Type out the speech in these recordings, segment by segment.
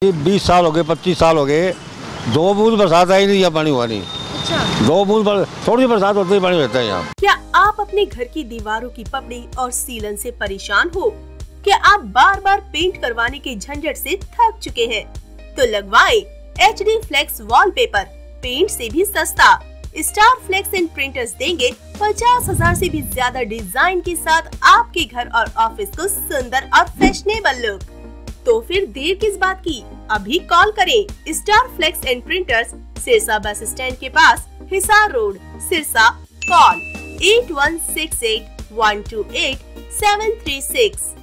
20 साल हो गए, 25 साल हो गए, 2 बूंद बरसात आई नहीं, या पानी हुआ नहीं। अच्छा। 2 बूंद थोड़ी बरसात होते ही पानी रहता है यहाँ। क्या आप अपने घर की दीवारों की पपड़ी और सीलन से परेशान हो? क्या आप बार बार पेंट करवाने के झंझट से थक चुके हैं? तो लगवाएं HD फ्लेक्स वॉलपेपर, पेंट से भी सस्ता। स्टार फ्लेक्स एंड प्रिंटर्स देंगे 50,000 से भी ज्यादा डिजाइन के साथ आपके घर और ऑफिस को सुंदर और फैशनेबल लुक। तो फिर देर किस बात की, अभी कॉल करें। Star flex and printers, Sirsa bus stand के पास, हिसार रोड, सिरसा। कॉल 8168128736।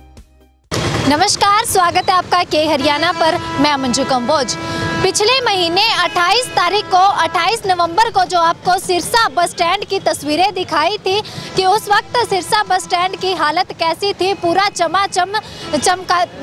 नमस्कार, स्वागत है आपका के हरियाणा पर। मैं मंजू कंबोज। पिछले महीने 28 नवंबर को जो आपको सिरसा बस स्टैंड की तस्वीरें दिखाई थी कि उस वक्त सिरसा बस स्टैंड की हालत कैसी थी, पूरा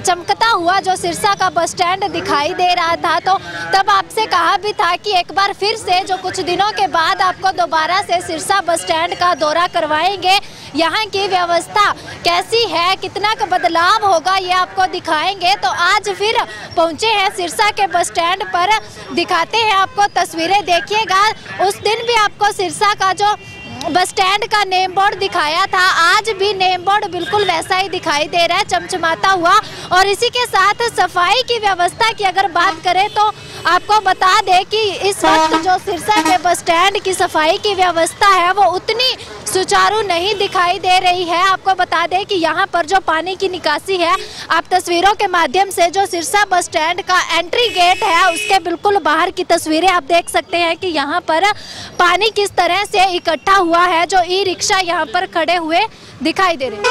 चमकता हुआ जो सिरसा का बस स्टैंड दिखाई दे रहा था। तो तब आपसे कहा भी था कि एक बार फिर से जो कुछ दिनों के बाद आपको दोबारा से सिरसा बस स्टैंड का दौरा करवाएंगे, यहाँ की व्यवस्था कैसी है, कितना का बदलाव होगा, ये आपको दिखाएंगे। तो आज फिर पहुँचे हैं सिरसा के बस स्टैंड पर, दिखाते हैं आपको तस्वीरें। देखिएगा, उस दिन भी आपको सिरसा का जो बस स्टैंड का नेम बोर्ड दिखाया था, आज भी नेम बोर्ड बिल्कुल वैसा ही दिखाई दे रहा है, चमचमाता हुआ। और इसी के साथ सफाई की व्यवस्था की अगर बात करें तो आपको बता दें कि इस वक्त जो सिरसा के बस स्टैंड की सफाई की व्यवस्था है वो उतनी सुचारू नहीं दिखाई दे रही है। आपको बता दें कि यहाँ पर जो पानी की निकासी है, आप तस्वीरों के माध्यम से जो सिरसा बस स्टैंड का एंट्री गेट है उसके बिल्कुल बाहर की तस्वीरें आप देख सकते हैं कि यहाँ पर पानी किस तरह से इकट्ठा हुआ है। जो ई रिक्शा यहाँ पर खड़े हुए दिखाई दे रहे हैं,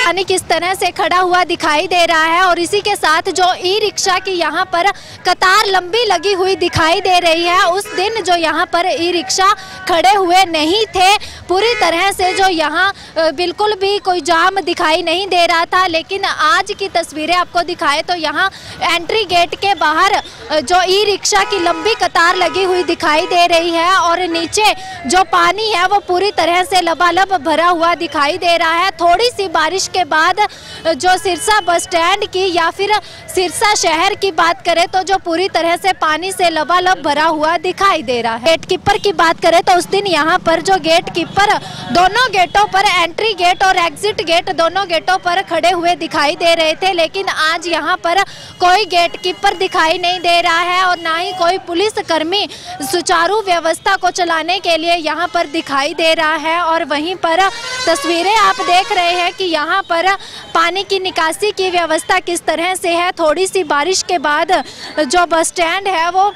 पानी किस तरह से खड़ा हुआ दिखाई दे रहा है। और इसी के साथ जो ई रिक्शा की यहाँ पर कतार लंबी लगी हुई दिखाई दे रही है। उस दिन जो यहाँ पर ई रिक्शा खड़े हुए नहीं थे, पूरी तरह से जो यहाँ बिल्कुल भी कोई जाम दिखाई नहीं दे रहा था। लेकिन आज की तस्वीरें आपको दिखाए तो यहाँ एंट्री गेट के बाहर जो ई रिक्शा की लंबी कतार लगी हुई दिखाई दे रही है। और नीचे जो पानी है वो पूरी तरह से लबालब भरा हुआ दिखाई दे रहा है। थोड़ी सी बारिश के बाद जो सिरसा बस स्टैंड की या फिर सिरसा शहर की बात करें तो जो पूरी तरह से पानी से लबालब भरा हुआ दिखाई दे रहा है। गेट कीपर की बात करें तो उस दिन यहाँ पर जो गेट कीपर दोनों गेटों पर, एंट्री गेट और एग्जिट गेट दोनों गेटों पर खड़े हुए दिखाई दे रहे थे। लेकिन आज यहाँ पर कोई गेट कीपर दिखाई नहीं दे रहा है और ना ही कोई पुलिस कर्मी सुचारू व्यवस्था को चलाने के लिए यहाँ पर दिखाई दे रहा है। और वहीं पर तस्वीरें आप देख रहे हैं कि यहाँ पर पानी की निकासी की व्यवस्था किस तरह से है। थोड़ी सी बारिश के बाद जो बस स्टैंड है वो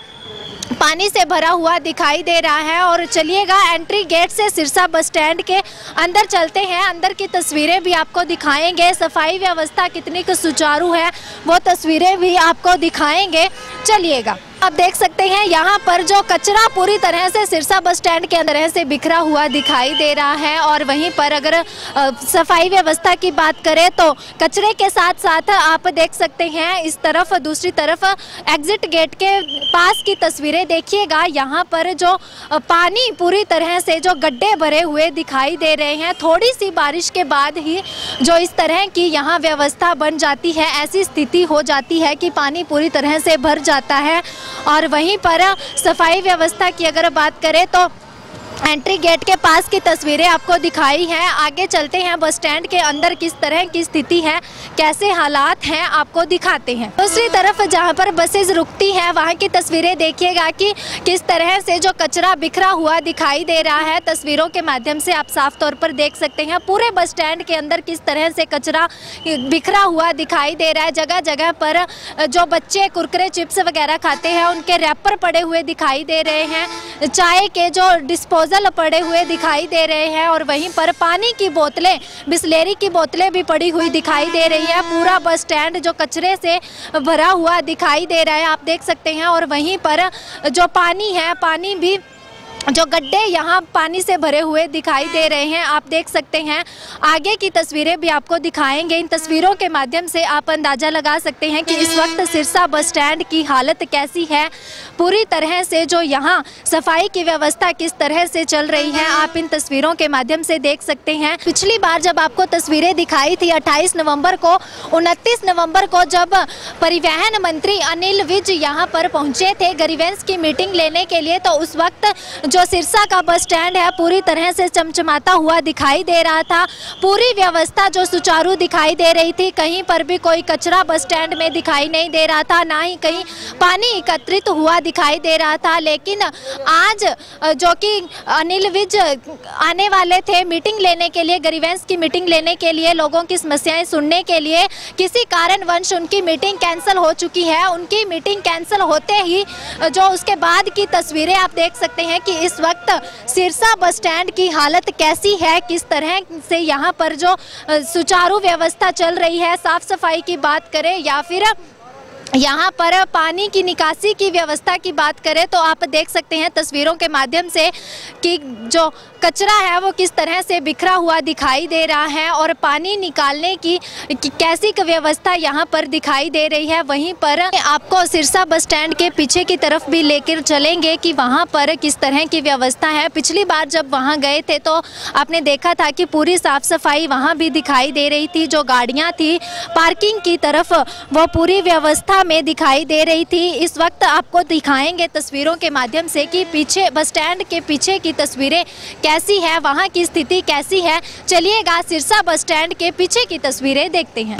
पानी से भरा हुआ दिखाई दे रहा है। और चलिएगा, एंट्री गेट से सिरसा बस स्टैंड के अंदर चलते हैं, अंदर की तस्वीरें भी आपको दिखाएंगे। सफाई व्यवस्था कितनी सुचारू है वो तस्वीरें भी आपको दिखाएंगे। चलिएगा, आप देख सकते हैं यहाँ पर जो कचरा पूरी तरह से सिरसा बस स्टैंड के अंदर से बिखरा हुआ दिखाई दे रहा है। और वहीं पर अगर सफाई व्यवस्था की बात करें तो कचरे के साथ साथ आप देख सकते हैं इस तरफ, दूसरी तरफ एग्जिट गेट के पास की तस्वीरें देखिएगा। यहाँ पर जो पानी पूरी तरह से जो गड्ढे भरे हुए दिखाई दे रहे हैं। थोड़ी सी बारिश के बाद ही जो इस तरह की यहाँ व्यवस्था बन जाती है, ऐसी स्थिति हो जाती है कि पानी पूरी तरह से भर जाता है। और वहीं पर सफाई व्यवस्था की अगर बात करें तो एंट्री गेट के पास की तस्वीरें आपको दिखाई हैं। आगे चलते हैं, बस स्टैंड के अंदर किस तरह की स्थिति है, कैसे हालात हैं, आपको दिखाते हैं। दूसरी तरफ जहां पर बसेस रुकती हैं वहां की तस्वीरें देखिएगा कि किस तरह से जो कचरा बिखरा हुआ दिखाई दे रहा है। तस्वीरों के माध्यम से आप साफ तौर पर देख सकते हैं पूरे बस स्टैंड के अंदर किस तरह से कचरा बिखरा हुआ दिखाई दे रहा है। जगह जगह पर जो बच्चे कुरकुरे चिप्स वगैरह खाते हैं उनके रैपर पड़े हुए दिखाई दे रहे हैं, चाय के जो डिस्पोजल पड़े हुए दिखाई दे रहे हैं। और वहीं पर पानी की बोतलें, बिस्लेरी की बोतलें भी पड़ी हुई दिखाई दे रही है। पूरा बस स्टैंड जो कचरे से भरा हुआ दिखाई दे रहा है, आप देख सकते हैं। और वहीं पर जो पानी है, पानी भी जो गड्ढे यहाँ पानी से भरे हुए दिखाई दे रहे हैं। आप देख सकते हैं, आगे की तस्वीरें भी आपको दिखाएंगे। इन तस्वीरों के माध्यम से आप अंदाज़ा लगा सकते हैं कि इस वक्त सिरसा बस स्टैंड की हालत कैसी है। पूरी तरह से जो यहाँ सफाई की व्यवस्था किस तरह से चल रही है, आप इन तस्वीरों के माध्यम से देख सकते हैं। पिछली बार जब आपको तस्वीरें दिखाई थी 28 नवंबर को, 29 नवंबर को जब परिवहन मंत्री अनिल विज यहाँ पर पहुँचे थे ग्रीवेंस की मीटिंग लेने के लिए, तो उस वक्त जो सिरसा का बस स्टैंड है पूरी तरह से चमचमाता हुआ दिखाई दे रहा था। पूरी व्यवस्था जो सुचारू दिखाई दे रही थी, कहीं पर भी कोई कचरा बस स्टैंड में दिखाई नहीं दे रहा था, ना ही कहीं पानी एकत्रित हुआ दिखाई दे रहा था। लेकिन आज जो कि अनिल विज आने वाले थे मीटिंग लेने के लिए, ग्रीवेंस की मीटिंग लेने के लिए, लोगों की समस्याएं सुनने के लिए, किसी कारणवश उनकी मीटिंग कैंसिल हो चुकी है। उनकी मीटिंग कैंसिल होते ही जो उसके बाद की तस्वीरें आप देख सकते हैं कि इस वक्त सिरसा बस स्टैंड की हालत कैसी है, किस तरह से यहाँ पर जो सुचारू व्यवस्था चल रही है, साफ सफाई की बात करें या फिर यहाँ पर पानी की निकासी की व्यवस्था की बात करें, तो आप देख सकते हैं तस्वीरों के माध्यम से कि जो कचरा है वो किस तरह से बिखरा हुआ दिखाई दे रहा है और पानी निकालने की कैसी व्यवस्था यहाँ पर दिखाई दे रही है। वहीं पर आपको सिरसा बस स्टैंड के पीछे की तरफ भी लेकर चलेंगे कि वहाँ पर किस तरह की व्यवस्था है। पिछली बार जब वहाँ गए थे तो आपने देखा था कि पूरी साफ सफाई वहाँ भी दिखाई दे रही थी। जो गाड़ियाँ थी पार्किंग की तरफ वो पूरी व्यवस्था में दिखाई दे रही थी। इस वक्त आपको दिखाएंगे तस्वीरों के माध्यम से कि पीछे बस स्टैंड के पीछे की तस्वीरें कैसी है, वहाँ की स्थिति कैसी है। चलिएगा सिरसा बस स्टैंड के पीछे की तस्वीरें देखते हैं।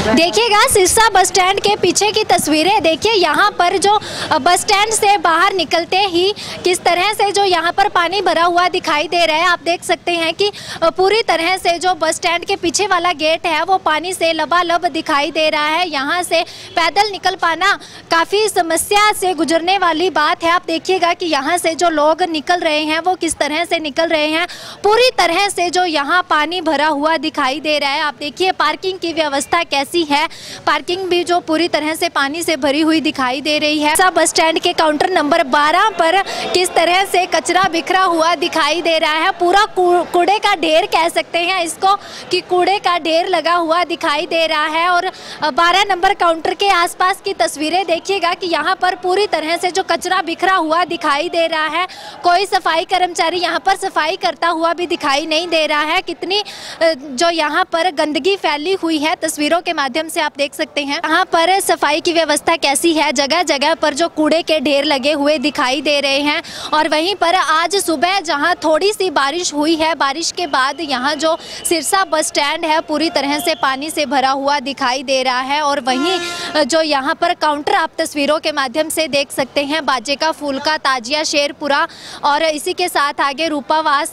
देखिएगा सिरसा बस स्टैंड के पीछे की तस्वीरें। देखिए यहाँ पर जो बस स्टैंड से बाहर निकलते ही किस तरह से जो यहाँ पर पानी भरा हुआ दिखाई दे रहा है। आप देख सकते हैं कि पूरी तरह से जो बस स्टैंड के पीछे वाला गेट है वो पानी से लबालब दिखाई दे रहा है। यहाँ से पैदल निकल पाना काफ़ी समस्या से गुजरने वाली बात है। आप देखिएगा कि यहाँ से जो लोग निकल रहे हैं वो किस तरह से निकल रहे हैं। पूरी तरह से जो यहाँ पानी भरा हुआ दिखाई दे रहा है। आप देखिए पार्किंग की व्यवस्था कैसी है, पार्किंग भी जो पूरी तरह से पानी से भरी हुई दिखाई दे रही है। सिरसा बस स्टैंड के काउंटर नंबर 12 पर किस तरह से कचरा बिखरा हुआ दिखाई दे रहा है। पूरा कूड़े का ढेर कह सकते हैं इसको कि कूड़े का ढेर लगा हुआ दिखाई दे रहा है। और 12 नंबर काउंटर के आसपास की तस्वीरें देखिएगा कि यहाँ पर पूरी तरह से जो कचरा बिखरा हुआ दिखाई दे रहा है। कोई सफाई कर्मचारी यहाँ पर सफाई करता हुआ भी दिखाई नहीं दे रहा है। कितनी जो यहाँ पर गंदगी फैली हुई है तस्वीरों के माध्यम से आप देख सकते हैं। यहाँ पर सफाई की व्यवस्था कैसी है, जगह जगह पर जो कूड़े के ढेर लगे हुए दिखाई दे रहे हैं। और वहीं पर आज सुबह जहाँ थोड़ी सी बारिश हुई है, बारिश के बाद यहाँ जो सिरसा बस स्टैंड है पूरी तरह से पानी से भरा हुआ दिखाई दे रहा है। और वहीं जो यहाँ पर काउंटर आप तस्वीरों के माध्यम से देख सकते हैं, बाजे का फूल का, ताजिया, शेरपुरा और इसी के साथ आगे रूपावास,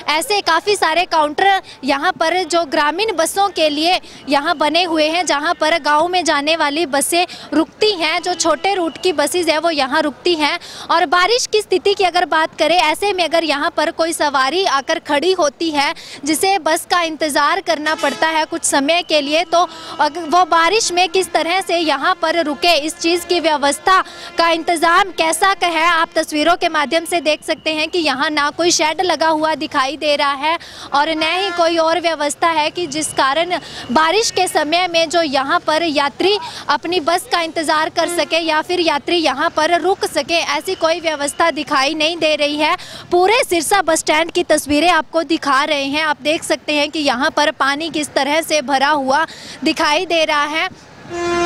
ऐसे काफ़ी सारे काउंटर यहाँ पर जो ग्रामीण बसों के लिए यहाँ बने हुए हैं, जहाँ पर गांव में जाने वाली बसें रुकती हैं। जो छोटे रूट की बसेज है वो यहाँ रुकती हैं। और बारिश की स्थिति की अगर बात करें, ऐसे में अगर यहाँ पर कोई सवारी आकर खड़ी होती है जिसे बस का इंतज़ार करना पड़ता है कुछ समय के लिए, तो वो बारिश में किस तरह से यहाँ पर रुके, इस चीज़ की व्यवस्था का इंतज़ाम कैसा का है आप तस्वीरों के माध्यम से देख सकते हैं कि यहाँ ना कोई शेड लगा हुआ दिखाई दे रहा है और न ही कोई और व्यवस्था है कि जिस कारण बारिश के समय में जो यहाँ पर यात्री अपनी बस का इंतज़ार कर सके या फिर यात्री यहाँ पर रुक सके, ऐसी कोई व्यवस्था दिखाई नहीं दे रही है। पूरे सिरसा बस स्टैंड की तस्वीरें आपको दिखा रहे हैं। आप देख सकते हैं कि यहाँ पर पानी किस तरह से भरा हुआ दिखाई दे रहा है।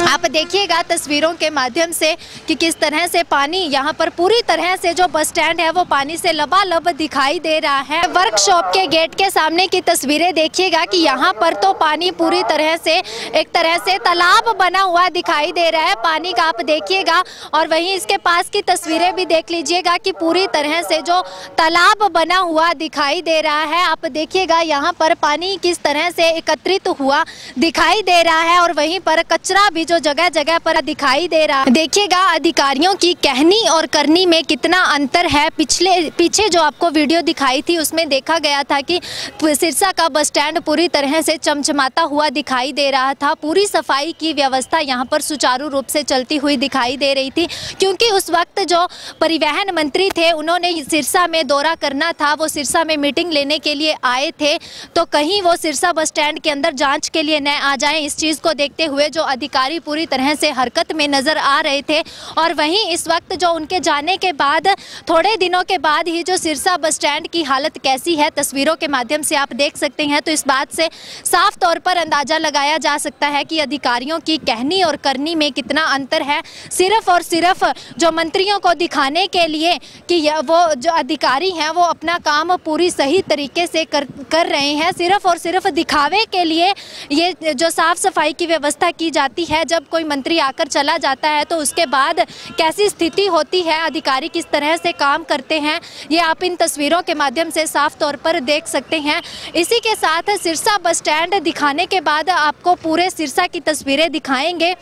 आप देखिएगा तस्वीरों के माध्यम से कि किस तरह से पानी यहाँ पर पूरी तरह से जो बस स्टैंड है वो पानी से लबालब दिखाई दे रहा है। वर्कशॉप के गेट के सामने की तस्वीरें देखिएगा कि यहाँ पर तो पानी पूरी तरह से एक तरह से तालाब बना हुआ दिखाई दे रहा है पानी का, आप देखिएगा। और वहीं इसके पास की तस्वीरें भी देख लीजिएगा कि पूरी तरह से जो तालाब बना हुआ दिखाई दे रहा है। आप देखिएगा यहाँ पर पानी किस तरह से एकत्रित हुआ दिखाई दे रहा है और वहीं पर कचरा भी जो जगह जगह पर दिखाई दे रहा है। देखिएगा अधिकारियों की कहनी और करनी में कितना अंतर है। पीछे जो आपको वीडियो दिखाई थी उसमें देखा गया था कि सिरसा का बस स्टैंड पूरी तरह से चमचमाता हुआ दिखाई दे रहा था। पूरी सफाई की व्यवस्था यहाँ पर सुचारू रूप से चलती हुई दिखाई दे रही थी, क्योंकि उस वक्त जो परिवहन मंत्री थे उन्होंने सिरसा में दौरा करना था, वो सिरसा में मीटिंग लेने के लिए आए थे, तो कहीं वो सिरसा बस स्टैंड के अंदर जांच के लिए न आ जाएं, इस चीज़ को देखते हुए जो अधिकारी पूरी तरह से हरकत में नज़र आ रहे थे। और वहीं इस वक्त जो उनके जाने के बाद थोड़े दिनों के बाद ही जो सिरसा बस स्टैंड की हालत कैसी है तस्वीरों के माध्यम से आप देख सकते हैं, तो इस बात से साफ तौर पर अंदाज़ा लगाया जा सकता है कि अधिकारियों की कहनी और करनी में कितना अंतर है। सिर्फ और सिर्फ जो मंत्रियों को दिखाने के लिए कि वो जो अधिकारी हैं वो अपना काम पूरी सही तरीके से कर रहे हैं, सिर्फ और सिर्फ दिखावे के लिए ये जो साफ सफाई की व्यवस्था की जाती है, जब कोई मंत्री आकर चला जाता है तो उसके बाद कैसी स्थिति होती है, अधिकारी किस तरह से काम करते हैं, ये आप इन तस्वीरों के माध्यम से साफ तौर पर देख सकते हैं। इसी के साथ सिरसा बस स्टैंड दिखाने के बाद आपको पूरे सिरसा की तस्वीरें दिखाएंगे।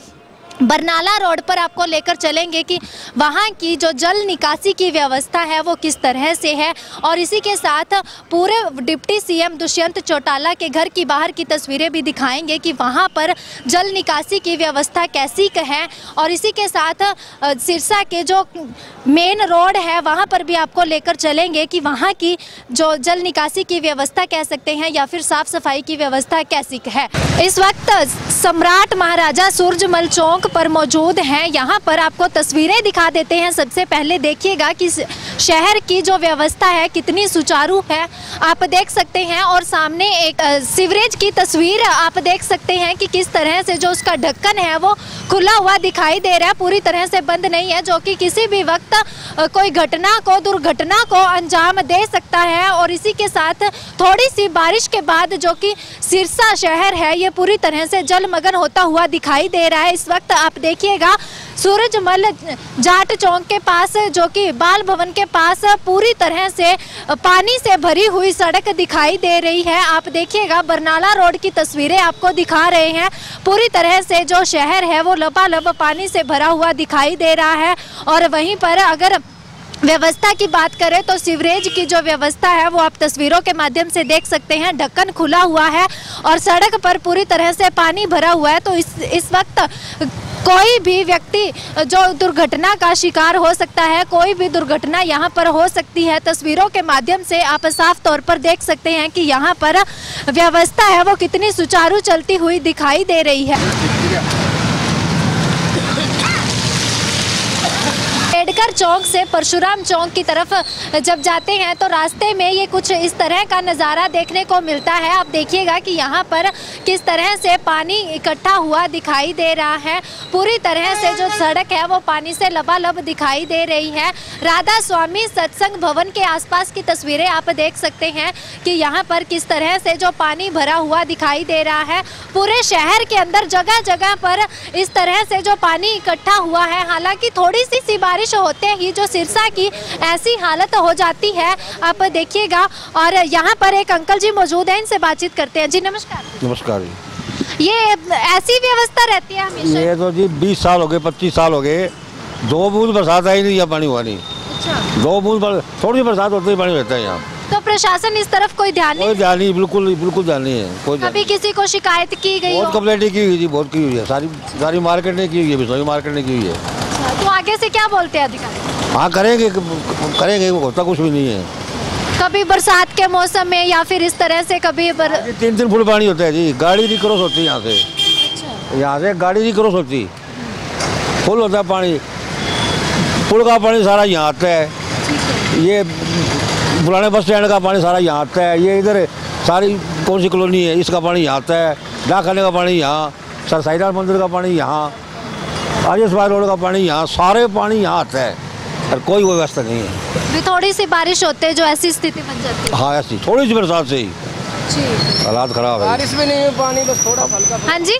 बरनाला रोड पर आपको लेकर चलेंगे कि वहाँ की जो जल निकासी की व्यवस्था है वो किस तरह से है, और इसी के साथ पूरे डिप्टी सीएम दुष्यंत चौटाला के घर की बाहर की तस्वीरें भी दिखाएंगे कि वहाँ पर जल निकासी की व्यवस्था कैसी है। और इसी के साथ सिरसा के जो मेन रोड है वहाँ पर भी आपको लेकर चलेंगे कि वहाँ की जो जल निकासी की व्यवस्था कह सकते हैं या फिर साफ सफाई की व्यवस्था कैसी है। इस वक्त सम्राट महाराजा सूरजमल चौक पर मौजूद हैं। यहाँ पर आपको तस्वीरें दिखा देते हैं। सबसे पहले देखिएगा कि शहर की जो व्यवस्था है कितनी सुचारू है, आप देख सकते हैं। और सामने एक सीवरेज की तस्वीर आप देख सकते हैं कि किस तरह से जो उसका ढक्कन है वो खुला हुआ दिखाई दे रहा है, पूरी तरह से बंद नहीं है, जो कि किसी भी वक्त कोई घटना को दुर्घटना को अंजाम दे सकता है। और इसी के साथ थोड़ी सी बारिश के बाद जो कि सिरसा शहर है ये पूरी तरह से जलमग्न होता हुआ दिखाई दे रहा है। इस वक्त आप देखिएगा सूरजमल जाट चौक के पास जो कि बाल भवन के पास पूरी तरह से पानी से भरी हुई सड़क दिखाई दे रही है। आप देखिएगा बरनाला रोड की तस्वीरें आपको दिखा रहे हैं। पूरी तरह से जो शहर है वो लबालब पानी से भरा हुआ दिखाई दे रहा है। और वहीं पर अगर व्यवस्था की बात करें तो सीवरेज की जो व्यवस्था है वो आप तस्वीरों के माध्यम से देख सकते हैं, ढक्कन खुला हुआ है और सड़क पर पूरी तरह से पानी भरा हुआ है। तो इस वक्त कोई भी व्यक्ति जो दुर्घटना का शिकार हो सकता है, कोई भी दुर्घटना यहाँ पर हो सकती है। तस्वीरों के माध्यम से आप साफ तौर पर देख सकते हैं कि यहाँ पर व्यवस्था है वो कितनी सुचारू चलती हुई दिखाई दे रही है। अम्बेडकर चौक से परशुराम चौक की तरफ जब जाते हैं तो रास्ते में ये कुछ इस तरह का नज़ारा देखने को मिलता है। आप देखिएगा कि यहाँ पर किस तरह से पानी इकट्ठा हुआ दिखाई दे रहा है। पूरी तरह से जो सड़क है वो पानी से लबालब दिखाई दे रही है। राधा स्वामी सत्संग भवन के आसपास की तस्वीरें आप देख सकते हैं कि यहाँ पर किस तरह से जो पानी भरा हुआ दिखाई दे रहा है। पूरे शहर के अंदर जगह जगह पर इस तरह से जो पानी इकट्ठा हुआ है। हालांकि थोड़ी सी बारिश होते ही जो सिरसा की ऐसी हालत हो जाती है, आप देखिएगा। और यहाँ पर एक अंकल जी मौजूद हैं, इनसे बातचीत करते हैं। जी नमस्कार। नमस्कार जी। ये ऐसी व्यवस्था रहती है हमेशा? ये तो जी 20 साल हो गए, 25 साल हो गए, 2 बूंद बरसात आई नहीं, यहाँ पानी हुआ नहीं। अच्छा। 2 बूंद थोड़ी बरसात होती है पानी रहता है यहाँ। तो प्रशासन इस तरफ कोई ध्यान नहीं? कोई ध्यान नहीं, बिल्कुल ध्यान नहीं है। कोई कभी किसी को शिकायत की गई? बहुत कंप्लेंट की हुई जी, बहुत की हुई है। सारी मार्केट ने की हुई है, बिश्नोई मार्केट ने की हुई है। तो आगे से क्या बोलते हैं अधिकारी? हाँ करेंगे, होता कुछ भी नहीं है। कभी बरसात के मौसम में या फिर इस तरह से कभी 3 फुट पानी होता है जी, गाड़ी नहीं क्रॉस होती यहाँ से। अच्छा। यहाँ से गाड़ी नहीं क्रॉस होती, फुल होता है पानी। पुल का पानी सारा यहाँ आता है, ये पुराने बस स्टैंड का पानी सारा यहाँ आता है। ये इधर सारी कौन सी कॉलोनी है इसका पानी यहाँ आता है। डाकखाने का पानी यहाँ, सर साईनाथ मंदिर का पानी यहाँ, आर्यसवार रोड का पानी यहाँ, सारे पानी यहाँ आता है और कोई व्यवस्था नहीं है। थोड़ी सी बारिश होते जो ऐसी स्थिति बन जाती है? हाँ ऐसी थोड़ी सी बरसात से ही हालात खराब है। बारिश भी नहीं है, पानी बस थोड़ा हल्का। हाँ जी।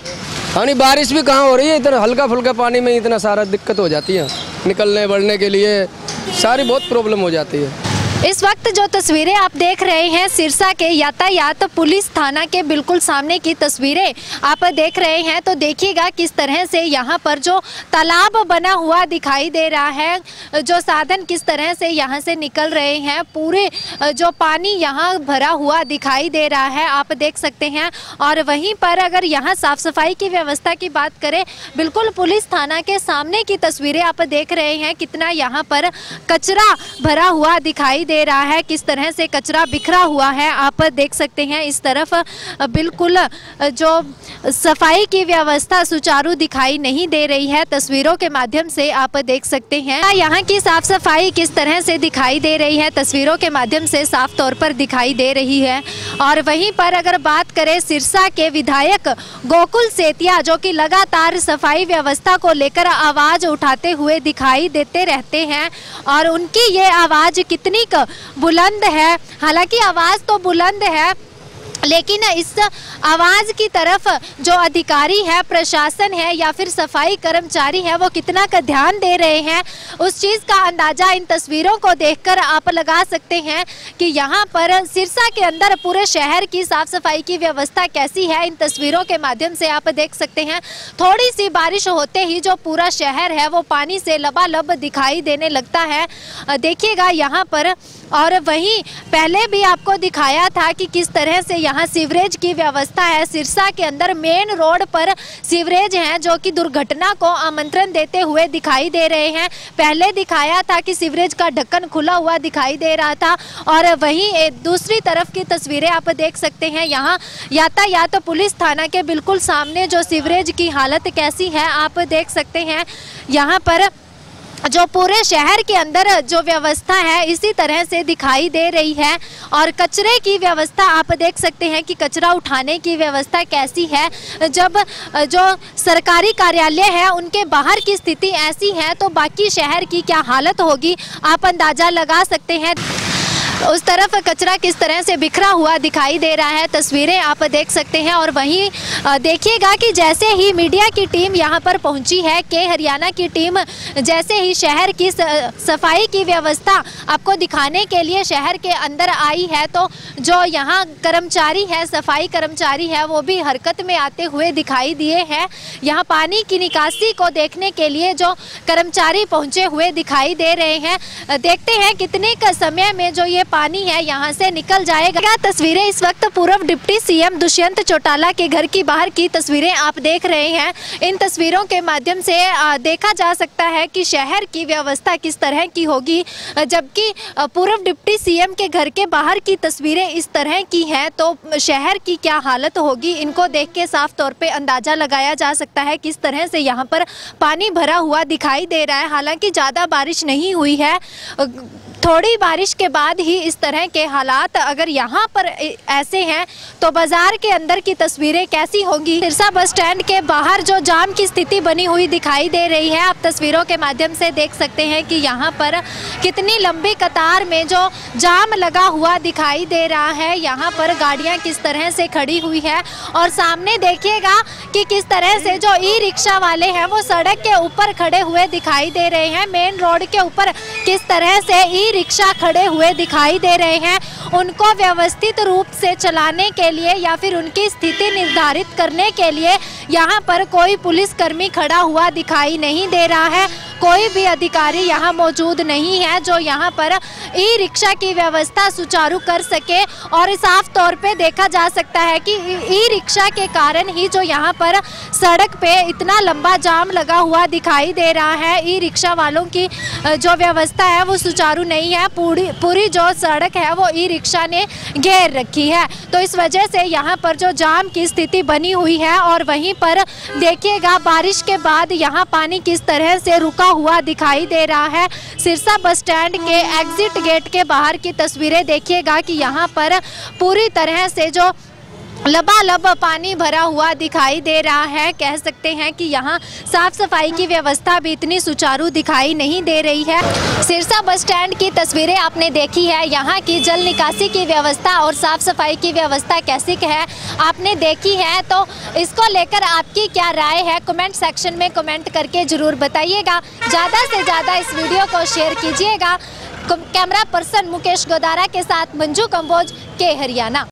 हाँ नहीं, बारिश भी कहाँ हो रही है, इतना हल्का फुल्का पानी में इतना सारा दिक्कत हो जाती है। निकलने बढ़ने के लिए सारी बहुत प्रॉब्लम हो जाती है। इस वक्त जो तस्वीरें आप देख रहे हैं सिरसा के यातायात पुलिस थाना के बिल्कुल सामने की तस्वीरें आप देख रहे हैं, तो देखिएगा किस तरह से यहाँ पर जो तालाब बना हुआ दिखाई दे रहा है, जो साधन किस तरह से यहाँ से निकल रहे हैं, पूरे जो पानी यहाँ भरा हुआ दिखाई दे रहा है आप देख सकते हैं। और वहीं पर अगर यहाँ साफ सफाई की व्यवस्था की बात करें, बिल्कुल पुलिस थाना के सामने की तस्वीरें आप देख रहे हैं, कितना यहाँ पर कचरा भरा हुआ दिखाई दे रहा है, किस तरह से कचरा बिखरा हुआ है आप देख सकते हैं। इस तरफ बिल्कुल जो सफाई की व्यवस्था सुचारू दिखाई नहीं दे रही है, तस्वीरों के माध्यम से आप देख सकते हैं यहाँ की साफ सफाई किस तरह से दिखाई दे रही है, तस्वीरों के माध्यम से साफ तौर पर दिखाई दे रही है। और वहीं पर अगर बात करें सिरसा के विधायक गोकुल सेतिया, जो कि लगातार सफाई व्यवस्था को लेकर आवाज उठाते हुए दिखाई देते रहते हैं, और उनकी ये आवाज कितनी बुलंद है, हालांकि आवाज तो बुलंद है लेकिन इस आवाज़ की तरफ जो अधिकारी है, प्रशासन है या फिर सफाई कर्मचारी है, वो कितना का ध्यान दे रहे हैं, उस चीज़ का अंदाज़ा इन तस्वीरों को देखकर आप लगा सकते हैं कि यहाँ पर सिरसा के अंदर पूरे शहर की साफ़ सफाई की व्यवस्था कैसी है। इन तस्वीरों के माध्यम से आप देख सकते हैं, थोड़ी सी बारिश होते ही जो पूरा शहर है वो पानी से लबालब दिखाई देने लगता है, देखिएगा यहाँ पर। और वहीं पहले भी आपको दिखाया था कि किस तरह से यहाँ सीवरेज की व्यवस्था है। सिरसा के अंदर मेन रोड पर सीवरेज हैं जो कि दुर्घटना को आमंत्रण देते हुए दिखाई दे रहे हैं। पहले दिखाया था कि सीवरेज का ढक्कन खुला हुआ दिखाई दे रहा था, और वहीं दूसरी तरफ की तस्वीरें आप देख सकते हैं, यहाँ यातायात पुलिस थाना के बिल्कुल सामने जो सीवरेज की हालत कैसी है आप देख सकते हैं। यहाँ पर जो पूरे शहर के अंदर जो व्यवस्था है इसी तरह से दिखाई दे रही है, और कचरे की व्यवस्था आप देख सकते हैं कि कचरा उठाने की व्यवस्था कैसी है। जब जो सरकारी कार्यालय है उनके बाहर की स्थिति ऐसी है, तो बाकी शहर की क्या हालत होगी आप अंदाज़ा लगा सकते हैं। उस तरफ कचरा किस तरह से बिखरा हुआ दिखाई दे रहा है, तस्वीरें आप देख सकते हैं। और वहीं देखिएगा कि जैसे ही मीडिया की टीम यहाँ पर पहुँची है, के हरियाणा की टीम जैसे ही शहर की सफाई की व्यवस्था आपको दिखाने के लिए शहर के अंदर आई है, तो जो यहाँ कर्मचारी है, सफाई कर्मचारी है, वो भी हरकत में आते हुए दिखाई दिए हैं। यहाँ पानी की निकासी को देखने के लिए जो कर्मचारी पहुँचे हुए दिखाई दे रहे हैं। देखते हैं कितने का समय में जो ये पानी है यहाँ से निकल जाएगा। तस्वीरें इस वक्त पूर्व डिप्टी सीएम दुष्यंत चौटाला के घर की बाहर की तस्वीरें आप देख रहे हैं। इन तस्वीरों के माध्यम से देखा जा सकता है कि शहर की व्यवस्था किस तरह की होगी, जबकि पूर्व डिप्टी सीएम के घर के बाहर की तस्वीरें इस तरह की हैं, तो शहर की क्या हालत होगी, इनको देख के साफ तौर पे अंदाज़ा लगाया जा सकता है किस तरह से यहाँ पर पानी भरा हुआ दिखाई दे रहा है। हालांकि ज़्यादा बारिश नहीं हुई है, थोड़ी बारिश के बाद ही इस तरह के हालात अगर यहाँ पर ऐसे हैं, तो बाजार के अंदर की तस्वीरें कैसी होंगी। सिरसा बस स्टैंड के बाहर जो जाम की स्थिति बनी हुई दिखाई दे रही है, आप तस्वीरों के माध्यम से देख सकते हैं कि यहाँ पर कितनी लंबी कतार में जो जाम लगा हुआ दिखाई दे रहा है। यहाँ पर गाड़ियाँ किस तरह से खड़ी हुई है, और सामने देखिएगा कि किस तरह से जो ई रिक्शा वाले हैं वो सड़क के ऊपर खड़े हुए दिखाई दे रहे हैं। मेन रोड के ऊपर किस तरह से ई रिक्शा खड़े हुए दिखाई दे रहे हैं। उनको व्यवस्थित रूप से चलाने के लिए या फिर उनकी स्थिति निर्धारित करने के लिए यहाँ पर कोई पुलिसकर्मी खड़ा हुआ दिखाई नहीं दे रहा है। कोई भी अधिकारी यहाँ मौजूद नहीं है जो यहाँ पर ई रिक्शा की व्यवस्था सुचारू कर सके। और साफ तौर पे देखा जा सकता है कि ई रिक्शा के कारण ही जो यहाँ पर सड़क पे इतना लंबा जाम लगा हुआ दिखाई दे रहा है। ई रिक्शा वालों की जो व्यवस्था है वो सुचारू नहीं है, पूरी जो सड़क है वो ई रिक्शा ने घेर रखी है, तो इस वजह से यहाँ पर जो जाम की स्थिति बनी हुई है। और वहीं पर देखिएगा बारिश के बाद यहाँ पानी किस तरह से रुका हुआ दिखाई दे रहा है। सिरसा बस स्टैंड के एग्जिट गेट के बाहर की तस्वीरें देखिएगा कि यहाँ पर पूरी तरह से जो लबालब पानी भरा हुआ दिखाई दे रहा है। कह सकते हैं कि यहाँ साफ सफाई की व्यवस्था भी इतनी सुचारू दिखाई नहीं दे रही है। सिरसा बस स्टैंड की तस्वीरें आपने देखी है, यहाँ की जल निकासी की व्यवस्था और साफ सफाई की व्यवस्था कैसी है आपने देखी है, तो इसको लेकर आपकी क्या राय है कमेंट सेक्शन में कमेंट करके ज़रूर बताइएगा। ज़्यादा से ज़्यादा इस वीडियो को शेयर कीजिएगा। कैमरा पर्सन मुकेश गोदारा के साथ मंजू कंबोज के हरियाणा।